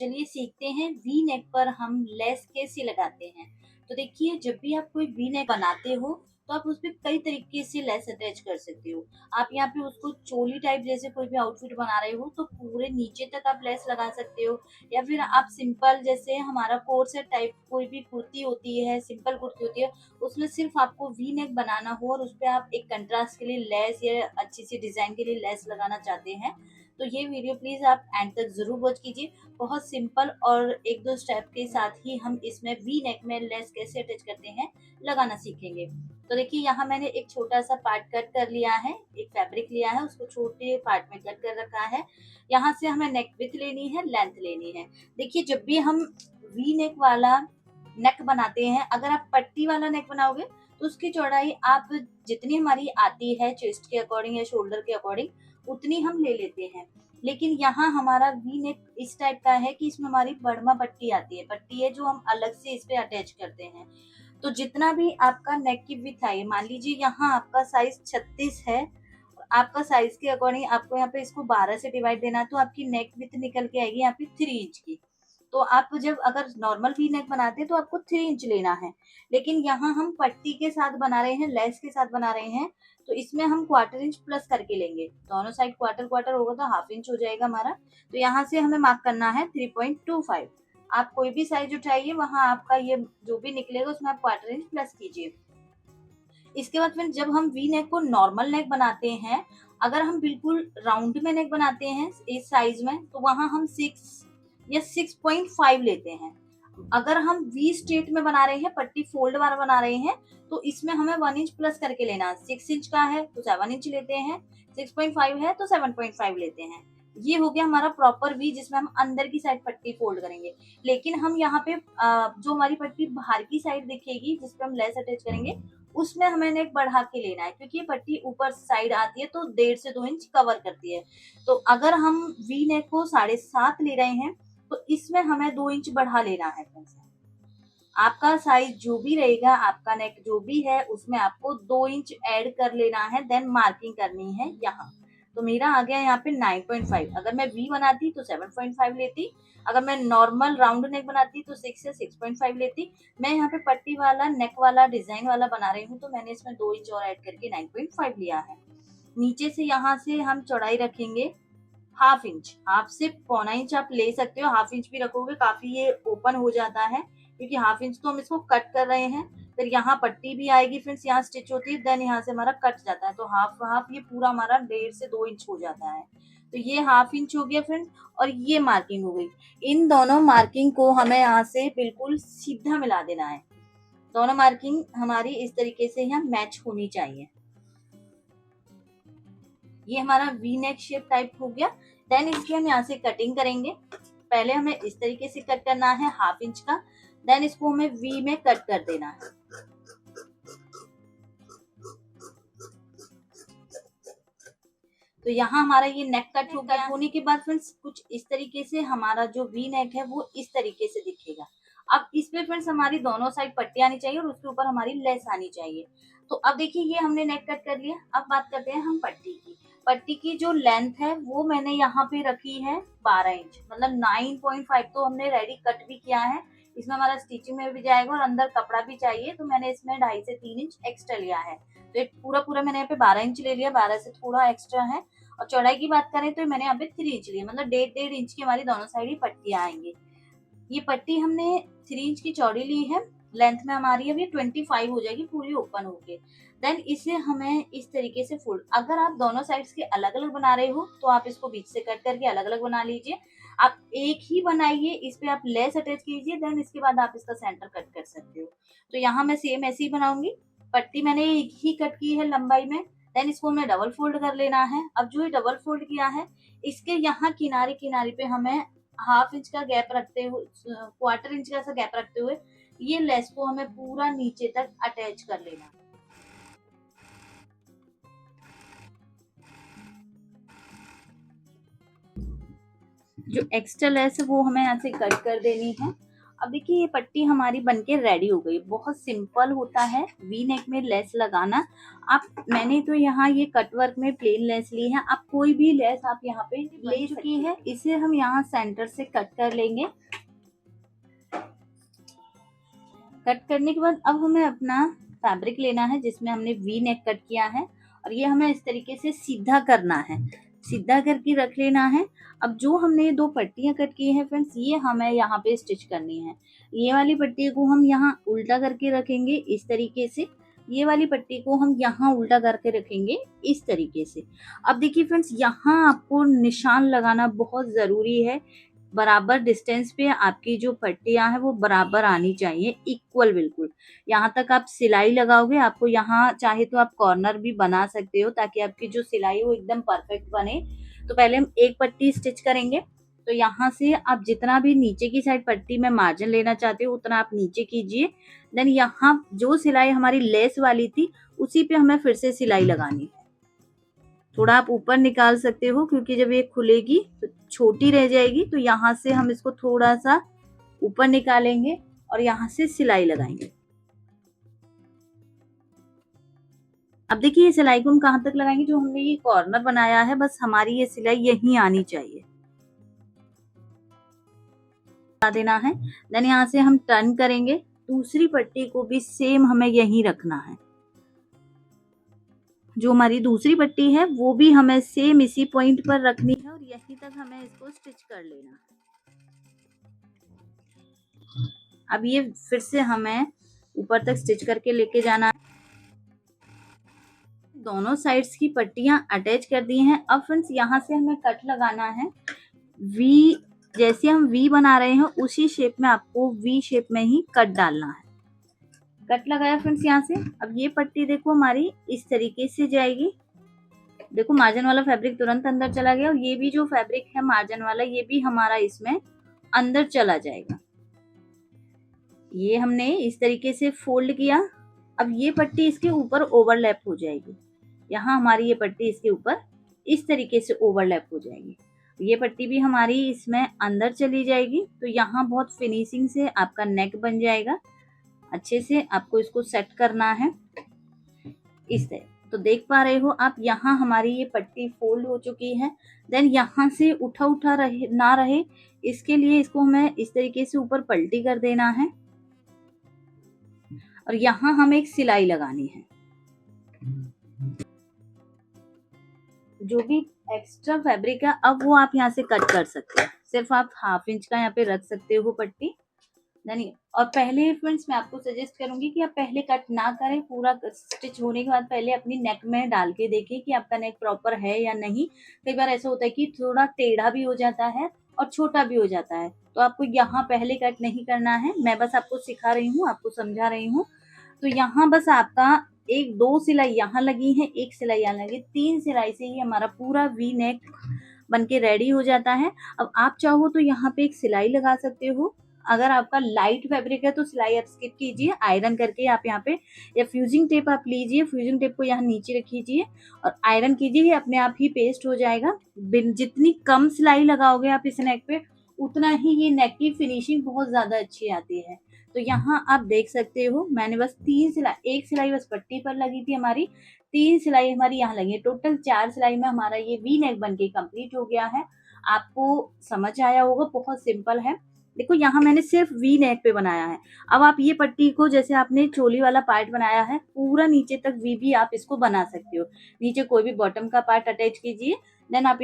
चलिए सीखते हैं वी नेक पर हम लेस कैसे लगाते हैं। तो देखिए, जब भी आप कोई वी नेक बनाते हो तो आप उसपे कई तरीके से लेस अटैच कर सकते हो। आप यहाँ पे उसको चोली टाइप जैसे कोई भी आउटफिट बना रहे हो तो पूरे नीचे तक आप लेस लगा सकते हो, या फिर आप सिंपल जैसे हमारा कोट सेट टाइप कोई भी कुर्ती होती है, सिंपल कुर्ती होती है, उसमें सिर्फ आपको वी नेक बनाना हो और उस पर आप एक कंट्रास्ट के लिए लेस या अच्छी सी डिजाइन के लिए लेस लगाना चाहते हैं, तो ये वीडियो प्लीज आप एंड तक जरूर वॉच कीजिए। बहुत सिंपल और एक दो स्टेप के साथ ही हम इसमें वी नेक में लेस कैसे अटैच करते हैं लगाना सीखेंगे। तो देखिए, यहाँ मैंने एक छोटा सा पार्ट कट कर लिया है, एक फैब्रिक लिया है, उसको छोटे पार्ट में कट कर रखा है। यहाँ से हमें नेक विड्थ लेनी है, लेंथ लेनी है। देखिए, जब भी हम वी नेक वाला नेक बनाते हैं, अगर आप पट्टी वाला नेक बनाओगे तो उसकी चौड़ाई आप जितनी हमारी आती है चेस्ट के अकॉर्डिंग या शोल्डर के अकॉर्डिंग उतनी हम ले लेते हैं। लेकिन यहाँ हमारा वी नेक इस टाइप का है कि इसमें हमारी बड़मा पट्टी आती है, पट्टी है जो हम अलग से इस पे अटैच करते हैं। तो जितना भी आपका नेक की विड्थ है, मान लीजिए यहाँ आपका साइज 36 है, आपका साइज के अकॉर्डिंग आपको यहाँ पे इसको 12 से डिवाइड देना है, तो आपकी नेक विड्थ निकल के आएगी यहाँ पे 3 इंच की। तो आप जब अगर नॉर्मल वी नेक बनाते हैं तो आपको 3 इंच लेना है, लेकिन यहाँ हम पट्टी के साथ बना रहे हैं, लेस के साथ बना रहे हैं, तो इसमें हम क्वार्टर इंच प्लस करके लेंगे। दोनों साइड क्वार्टर क्वार्टर होगा तो हाफ इंच हो जाएगा हमारा। तो यहाँ से हमें मार्क करना है 3.25। आप कोई भी साइज उठाइए, वहां आपका ये जो भी निकलेगा उसमें आप क्वार्टर इंच प्लस कीजिए। इसके बाद फिर जब हम वी नेक को नॉर्मल नेक बनाते हैं, अगर हम बिल्कुल राउंड में नेक बनाते हैं इस साइज में, तो वहां हम 6 या 6.5 लेते हैं। अगर हम वी स्ट्रेट में बना रहे हैं, पट्टी फोल्ड वाला बना रहे हैं, तो इसमें हमें 1 इंच प्लस करके लेना है। 6 इंच का है तो 7 इंच लेते हैं, 6.5 है तो 7.5 लेते हैं। ये हो गया हमारा प्रॉपर वी, जिसमें हम अंदर की साइड पट्टी फोल्ड करेंगे। लेकिन हम यहाँ पे जो हमारी पट्टी बाहर की साइड दिखेगी जिसपे हम लेस अटैच करेंगे, उसमें हमें नेक बढ़ा के लेना है, क्योंकि ये पट्टी ऊपर साइड आती है तो 1.5 से 2 इंच कवर करती है। तो अगर हम वी नेक को 7.5 ले रहे हैं तो इसमें हमें 2 इंच बढ़ा लेना है। आपका साइज जो भी रहेगा, आपका नेक जो भी है, उसमें आपको 2 इंच ऐड कर लेना है, देन मार्किंग करनी है यहाँ। तो मेरा आ गया यहाँ पे 9.5। अगर मैं वी बनाती तो 7.5 लेती, अगर मैं नॉर्मल राउंड नेक बनाती तो 6 से 6.5 लेती। मैं यहाँ पे पट्टी वाला नेक वाला डिजाइन वाला बना रही हूँ, तो मैंने इसमें 2 इंच और ऐड करके 9.5 लिया है। नीचे से यहाँ से हम चौड़ाई रखेंगे हाफ इंच, हाफ से पौना इंच आप ले सकते हो, हाफ इंच भी रखोगे काफी ये ओपन हो जाता है, क्योंकि हाफ इंच तो हम इसको कट कर रहे हैं। फिर यहाँ पट्टी भी आएगी, फिर यहाँ स्टिच होती है, देन यहाँ से हमारा कट जाता है, तो हाफ हाफ ये पूरा हमारा 1.5 से 2 इंच हो जाता है। तो ये हाफ इंच हो गया फ्रेंड्स, और ये मार्किंग हो गई। इन दोनों मार्किंग को हमें यहाँ से बिल्कुल सीधा मिला देना है। दोनों मार्किंग हमारी इस तरीके से यहाँ मैच होनी चाहिए। ये हमारा वी नेक शेप टाइप हो गया। देन इसकी हम यहाँ से कटिंग करेंगे। पहले हमें इस तरीके से कट करना है हाफ इंच का, देन इसको हमें वी में कट कर देना है। तो यहाँ हमारा ये नेक कट हो गया। होने के बाद फ्रेंड्स कुछ इस तरीके से हमारा जो वी नेक है वो इस तरीके से दिखेगा। अब इस पे फ्रेंड्स हमारी दोनों साइड पट्टी आनी चाहिए और उसके ऊपर हमारी लेस आनी चाहिए। तो अब देखिए, ये हमने नेक कट कर लिया। अब बात करते हैं हम पट्टी की। पट्टी की जो लेंथ है वो मैंने यहाँ पे रखी है 12 इंच, मतलब 9.5 तो हमने रेडी कट भी किया है। इसमें हमारा स्टिचिंग में भी जाएगा और अंदर कपड़ा भी चाहिए, तो मैंने इसमें 2.5 से 3 इंच एक्स्ट्रा लिया है। तो ये पूरा पूरा मैंने यहाँ पे 12 इंच ले लिया, 12 से थोड़ा एक्स्ट्रा है। और चौड़ाई की बात करें तो मैंने यहाँ पे 3 इंच लिया, मतलब 1.5 इंच की हमारी दोनों साइड ही पट्टियां आएंगी। ये पट्टी हमने 3 इंच की चौड़ी ली है, लेंथ में हमारी अभी 25 हो जाएगी पूरी ओपन होके। देन इसे हमें इस तरीके से फोल्ड, अगर आप दोनों साइड्स के अलग अलग बना रहे हो तो आप इसको बीच से कट करके अलग अलग बना लीजिए। आप एक ही बनाइए, इस पे आप लेस अटैच कीजिए, देन इसके बाद आप इसका सेंटर कट कर सकते हो। तो यहाँ मैं सेम ऐसे ही बनाऊंगी। पट्टी मैंने एक ही कट की है लंबाई में, देन इसको हमें डबल फोल्ड कर लेना है। अब जो ये डबल फोल्ड किया है, इसके यहाँ किनारे किनारे पे हमें हाफ इंच का गैप रखते हुए, क्वार्टर इंच का ऐसा गैप रखते हुए ये लेस को हमें पूरा नीचे तक अटैच कर लेना। जो एक्स्ट्रा लेस है वो हमें यहाँ से कट कर देनी है। अब देखिए ये पट्टी हमारी बनके रेडी हो गई। बहुत सिंपल होता है वी नेक में लेस लगाना। मैंने तो यहाँ ये कट वर्क में प्लेन लेस ली है, आप कोई भी लेस आप यहाँ पे ले चुकी है। इसे हम यहाँ सेंटर से कट कर लेंगे। कट करने के बाद अब हमें अपना फैब्रिक लेना है जिसमें हमने वी नेक कट किया है, और ये हमें इस तरीके से सीधा करना है, सीधा करके रख लेना है। अब जो हमने ये 2 पट्टियां कट की हैं फ्रेंड्स, ये हमें यहाँ पे स्टिच करनी है। ये वाली पट्टी को हम यहाँ उल्टा करके रखेंगे इस तरीके से, ये वाली पट्टी को हम यहाँ उल्टा करके रखेंगे इस तरीके से। अब देखिए फ्रेंड्स, यहाँ आपको निशान लगाना बहुत ज़रूरी है। बराबर डिस्टेंस पे आपकी जो पट्टियां हैं वो बराबर आनी चाहिए, इक्वल बिल्कुल। यहाँ तक आप सिलाई लगाओगे, आपको यहाँ चाहे तो आप कॉर्नर भी बना सकते हो ताकि आपकी जो सिलाई वो एकदम परफेक्ट बने। तो पहले हम एक पट्टी स्टिच करेंगे। तो यहाँ से आप जितना भी नीचे की साइड पट्टी में मार्जिन लेना चाहते हो उतना आप नीचे कीजिए। देन यहाँ जो सिलाई हमारी लेस वाली थी उसी पे हमें फिर से सिलाई लगानी है। थोड़ा आप ऊपर निकाल सकते हो क्योंकि जब ये खुलेगी तो छोटी रह जाएगी, तो यहाँ से हम इसको थोड़ा सा ऊपर निकालेंगे और यहाँ से सिलाई लगाएंगे। अब देखिए ये सिलाई को हम कहाँ तक लगाएंगे, जो हमने ये कॉर्नर बनाया है बस हमारी ये सिलाई यहीं आनी चाहिए, लगा देना है। देन यहाँ से हम टर्न करेंगे, दूसरी पट्टी को भी सेम हमें यहीं रखना है। जो हमारी दूसरी पट्टी है वो भी हमें सेम इसी पॉइंट पर रखनी है और यहीं तक हमें इसको स्टिच कर लेना है। अब ये फिर से हमें ऊपर तक स्टिच करके लेके जाना है। दोनों साइड्स की पट्टियां अटैच कर दी हैं। अब फ्रेंड्स यहाँ से हमें कट लगाना है। वी, जैसे हम वी बना रहे हैं उसी शेप में आपको वी शेप में ही कट डालना है। कट लगाया फ्रेंड्स यहाँ से। अब ये पट्टी देखो हमारी इस तरीके से जाएगी। देखो मार्जिन वाला फैब्रिक तुरंत अंदर चला गया और ये भी जो फैब्रिक है मार्जिन वाला ये भी हमारा इसमें अंदर चला जाएगा। ये हमने इस तरीके से फोल्ड किया। अब ये पट्टी इसके ऊपर ओवरलैप हो जाएगी। यहाँ हमारी ये पट्टी इसके ऊपर इस तरीके से ओवरलैप हो जाएगी। ये पट्टी भी हमारी इसमें अंदर चली जाएगी। तो यहाँ बहुत फिनिशिंग से आपका नेक बन जाएगा। अच्छे से आपको इसको सेट करना है इस तरह। तो देख पा रहे हो आप, यहाँ हमारी ये पट्टी फोल्ड हो चुकी है। देन यहाँ से उठा रहे ना रहे इसके लिए इसको हमें इस तरीके से ऊपर पलटी कर देना है और यहाँ हमें एक सिलाई लगानी है। जो भी एक्स्ट्रा फैब्रिक है अब वो आप यहाँ से कट कर सकते हैं। सिर्फ आप 1/2 इंच का यहाँ पे रख सकते हो पट्टी। और पहले फ्रेंड्स मैं आपको सजेस्ट करूंगी कि आप पहले कट ना करें। पूरा स्टिच होने के बाद पहले अपनी नेक में डाल के देखें कि आपका नेक प्रॉपर है या नहीं। कई बार ऐसा होता है कि थोड़ा टेढ़ा भी हो जाता है और छोटा भी हो जाता है, तो आपको यहाँ पहले कट नहीं करना है। मैं बस आपको सिखा रही हूँ, आपको समझा रही हूँ। तो यहाँ बस आपका 1-2 सिलाई यहाँ लगी है, 1 सिलाई यहाँ लगी, 3 सिलाई से ही हमारा पूरा वी नेक बनके रेडी हो जाता है। अब आप चाहो तो यहाँ पे एक सिलाई लगा सकते हो। अगर आपका लाइट फैब्रिक है तो सिलाई आप स्किप कीजिए, आयरन करके आप यहाँ पे, या फ्यूजिंग टेप आप लीजिए, फ्यूजिंग टेप को यहाँ नीचे रखिए और आयरन कीजिए, ये अपने आप ही पेस्ट हो जाएगा। जितनी कम सिलाई लगाओगे आप इस नेक पे उतना ही ये नेक की फिनिशिंग बहुत ज्यादा अच्छी आती है। तो यहाँ आप देख सकते हो मैंने बस 3 सिलाई, 1 सिलाई बस पट्टी पर लगी थी हमारी, 3 सिलाई हमारी यहाँ लगी है। टोटल 4 सिलाई में हमारा ये वी नेक बनके कंप्लीट हो गया है। आपको समझ आया होगा, बहुत सिंपल है। देखो यहाँ मैंने सिर्फ वी नेक पे बनाया है। अब आप ये पट्टी को जैसे आपने चोली वाला पार्ट बनाया है पूरा नीचे तक वी भी आप इसको बना सकते हो। नीचे कोई भी बॉटम का पार्ट अटैच कीजिए, देन आप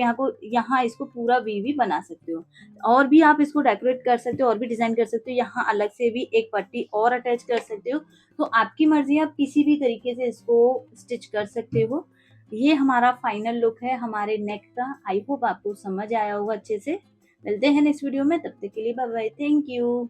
यहाँ इसको पूरा वी भी बना सकते हो। और भी आप इसको डेकोरेट कर सकते हो और भी डिजाइन कर सकते हो। यहाँ अलग से भी एक पट्टी और अटैच कर सकते हो। तो आपकी मर्जी, आप किसी भी तरीके से इसको स्टिच कर सकते हो। ये हमारा फाइनल लुक है हमारे नेक का। आई होप आपको समझ आया होगा अच्छे से। मिलते हैं नेक्स्ट वीडियो में, तब तक के लिए बाय बाय, थैंक यू।